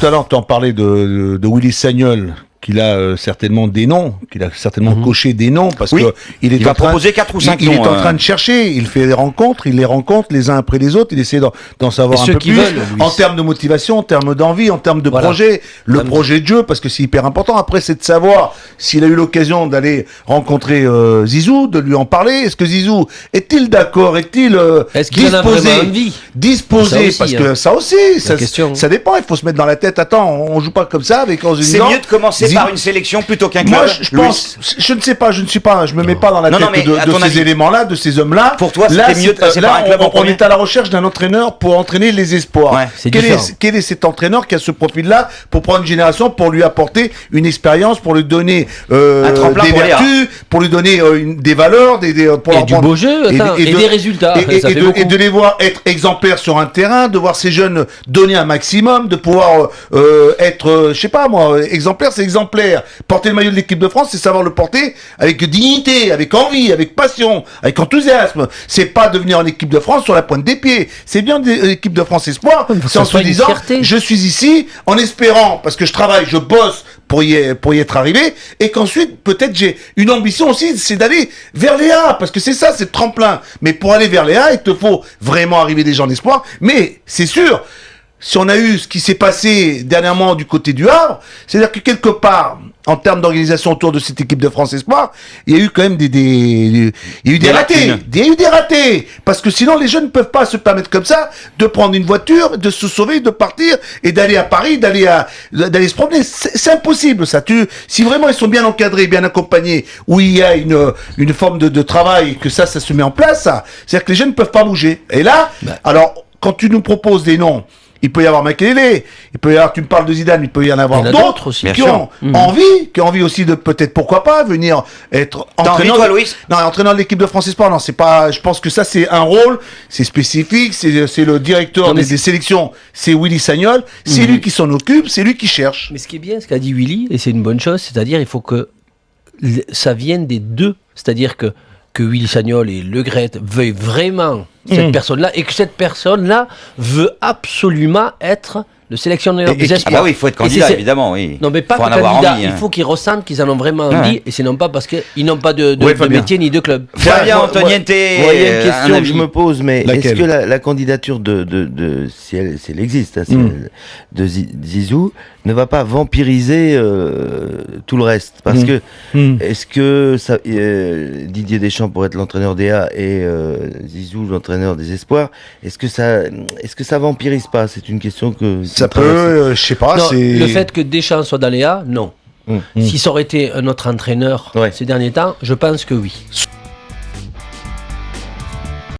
tout à l'heure, tu en parlais de Willy Sagnol, qu'il a certainement des noms, qu'il a certainement coché des noms, parce que il va proposer 4 ou 5 noms. Il est en train de chercher, il fait des rencontres, il les rencontre les uns après les autres, il essaie d'en savoir un peu plus, en termes de motivation, en termes d'envie, en termes de projet, le projet de jeu, parce que c'est hyper important. Après, c'est de savoir s'il a eu l'occasion d'aller rencontrer Zizou, de lui en parler. Est-ce que Zizou est-il d'accord, est-il disposé, parce que ça aussi, ça dépend, il faut se mettre dans la tête, attends, on joue pas comme ça avec en c'est mieux de commencer par une sélection plutôt qu'un club. Moi, je pense, je ne sais pas, je me mets pas dans la tête de ces éléments-là, de ces hommes-là. Pour toi, c'était mieux de passer par un club en premier. On est à la recherche d'un entraîneur pour entraîner les espoirs. Ouais, quel est cet entraîneur qui a ce profil-là pour prendre une génération, pour lui apporter une expérience, pour lui donner des vertus, pour lui donner des valeurs, pour du beau jeu, et des résultats. Et de les voir être exemplaires sur un terrain, de voir ces jeunes donner un maximum, de pouvoir être, je sais pas moi, exemplaire, c'est exemplaire. Porter le maillot de l'équipe de France, c'est savoir le porter avec dignité, avec envie, avec passion, avec enthousiasme. C'est pas devenir en équipe de France sur la pointe des pieds. C'est bien l'équipe de France espoir, c'est en se disant, je suis ici en espérant, parce que je travaille, je bosse pour y être arrivé, et qu'ensuite, peut-être j'ai une ambition aussi, c'est d'aller vers les A, parce que c'est ça, c'est le tremplin. Mais pour aller vers les A, il te faut vraiment arriver des gens d'espoir. Mais c'est sûr, si on a eu ce qui s'est passé dernièrement du côté du Havre, c'est-à-dire que quelque part, en termes d'organisation autour de cette équipe de France Espoir, il y a eu quand même des ratés. Il y a eu des ratés. Parce que sinon, les jeunes ne peuvent pas se permettre comme ça de prendre une voiture, de se sauver, de partir et d'aller à Paris, d'aller se promener. C'est impossible, ça. Si vraiment ils sont bien encadrés, bien accompagnés, où il y a une forme de travail, que ça se met en place, c'est-à-dire que les jeunes ne peuvent pas bouger. Et là, alors, quand tu nous proposes des noms, il peut y avoir Makelele, il peut y avoir, tu me parles de Zidane, il peut y en avoir d'autres aussi qui ont envie aussi de peut-être, pourquoi pas, venir être entraîneur de l'équipe de France Espoir. Non, c'est pas, je pense que ça c'est un rôle, c'est spécifique, c'est le directeur des sélections, c'est Willy Sagnol, c'est lui qui s'en occupe, c'est lui qui cherche. Mais ce qui est bien, ce qu'a dit Willy, et c'est une bonne chose, c'est-à-dire il faut que ça vienne des deux, c'est-à-dire que Willy Sagnol et Le Gret veuillent vraiment cette personne-là, et que cette personne-là veut absolument être le sélectionneur des espoirs. Ah bah oui, il faut être candidat, évidemment, oui. Non, mais pas que candidat, il faut qu'ils ressentent qu'ils en ont vraiment envie, et c'est non pas parce qu'ils n'ont pas de métier ni de club. Fabien Antoniente, il y a une question que je me pose, mais est-ce que la candidature si elle existe, de Zizou, ne va pas vampiriser tout le reste? Parce que, est-ce que Didier Deschamps pourrait être l'entraîneur des A et Zizou l'entraîneur des espoirs, est-ce que ça vampirise pas? C'est une question que... Ça peut, je sais pas. Non, le fait que Deschamps soit dans les A, non. Si ça aurait été un autre entraîneur ces derniers temps, je pense que oui.